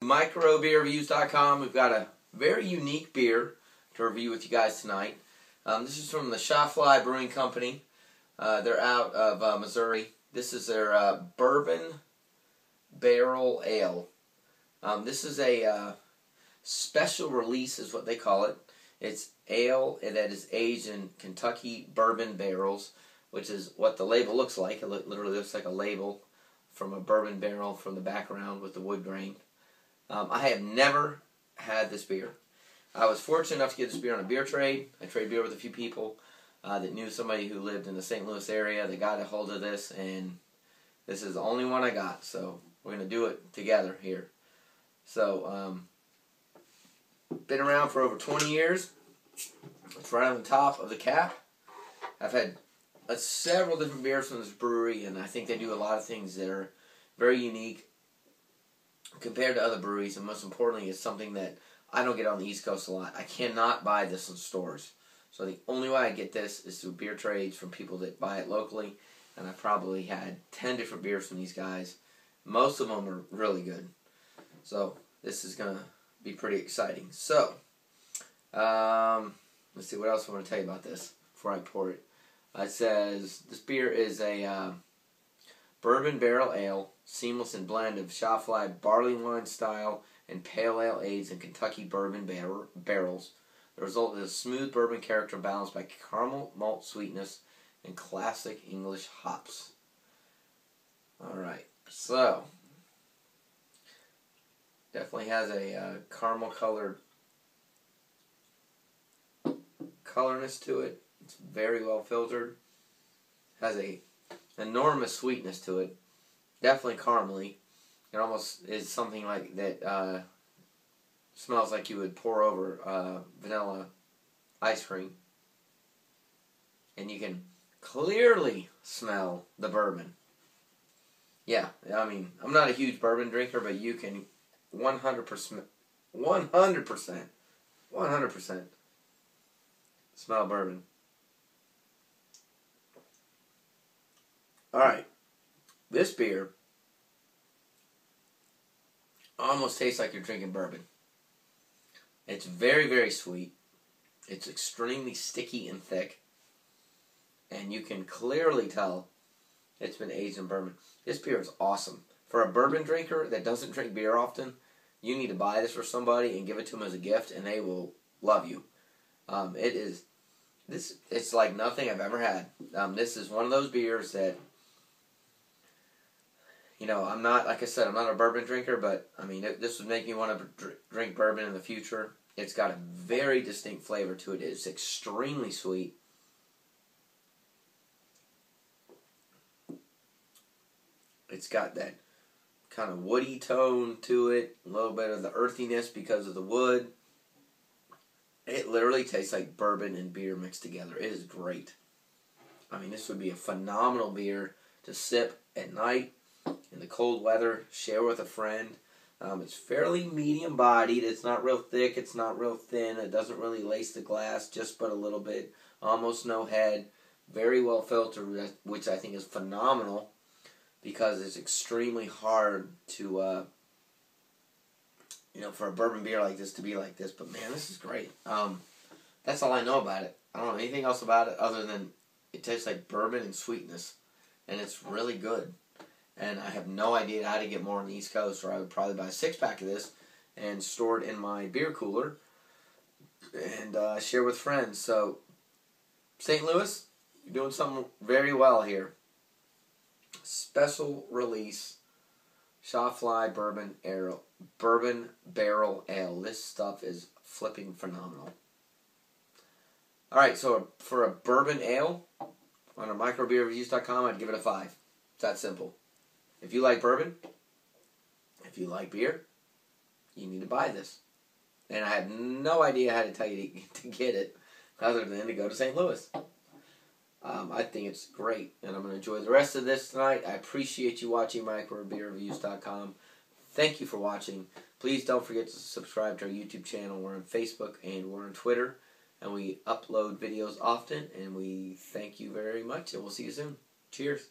Microbeerreviews.com. We've got a very unique beer to review with you guys tonight. This is from the Schafly Brewing Company. They're out of Missouri. This is their Bourbon Barrel Ale. This is a special release is what they call it. It's ale that is aged in Kentucky bourbon barrels, which is what the label looks like. It literally looks like a label from a bourbon barrel from the background with the wood grain. I have never had this beer. I was fortunate enough to get this beer on a beer trade. I traded beer with a few people that knew somebody who lived in the St. Louis area. They got a hold of this, and this is the only one I got. So we're going to do it together here. So, been around for over 20 years. It's right on the top of the cap. I've had several different beers from this brewery, and I think they do a lot of things that are very unique compared to other breweries, and most importantly, it's something that I don't get on the East Coast a lot. I cannot buy this in stores. So the only way I get this is through beer trades from people that buy it locally, and I've probably had 10 different beers from these guys. Most of them are really good. So this is going to be pretty exciting. So, let's see what else I want to tell you about this before I pour it. It says this beer is a bourbon barrel ale, seamless and blend of Schafly barley wine style and pale ale aged in Kentucky bourbon barrels. The result is a smooth bourbon character balanced by caramel malt sweetness and classic English hops. Alright, so definitely has a caramel colored colorness to it. It's very well filtered. Has a enormous sweetness to it. Definitely caramely. It almost is something like that smells like you would pour over vanilla ice cream. And you can clearly smell the bourbon. Yeah, I mean, I'm not a huge bourbon drinker, but you can 100% smell bourbon. Alright, this beer almost tastes like you're drinking bourbon. It's very, very sweet. It's extremely sticky and thick. And you can clearly tell it's been aged in bourbon. This beer is awesome. For a bourbon drinker that doesn't drink beer often, you need to buy this for somebody and give it to them as a gift, and they will love you. It's like nothing I've ever had. This is one of those beers that, you know, I'm not, like I said, I'm not a bourbon drinker, but, I mean, this would make me want to drink bourbon in the future. It's got a very distinct flavor to it. It's extremely sweet. It's got that kind of woody tone to it, a little bit of the earthiness because of the wood. It literally tastes like bourbon and beer mixed together. It is great. I mean, this would be a phenomenal beer to sip at night in the cold weather, share with a friend. It's fairly medium bodied. It's not real thick. It's not real thin. It doesn't really lace the glass, just but a little bit. Almost no head. Very well filtered, which I think is phenomenal because it's extremely hard to, you know, for a bourbon beer like this to be like this. But man, this is great. That's all I know about it. I don't know anything else about it other than it tastes like bourbon and sweetness. And it's really good. And I have no idea how to get more on the East Coast, or I would probably buy a 6-pack of this and store it in my beer cooler and share with friends. So, St. Louis, you're doing something very well here. Special release Schafly Bourbon Barrel Ale. This stuff is flipping phenomenal. Alright, so for a bourbon ale on our microbeerreviews.com, I'd give it a 5. It's that simple. If you like bourbon, if you like beer, you need to buy this. And I have no idea how to tell you to get it other than to go to St. Louis. I think it's great, and I'm going to enjoy the rest of this tonight. I appreciate you watching microbeerreviews.com. Thank you for watching. Please don't forget to subscribe to our YouTube channel. We're on Facebook and we're on Twitter, and we upload videos often, and we thank you very much, and we'll see you soon. Cheers.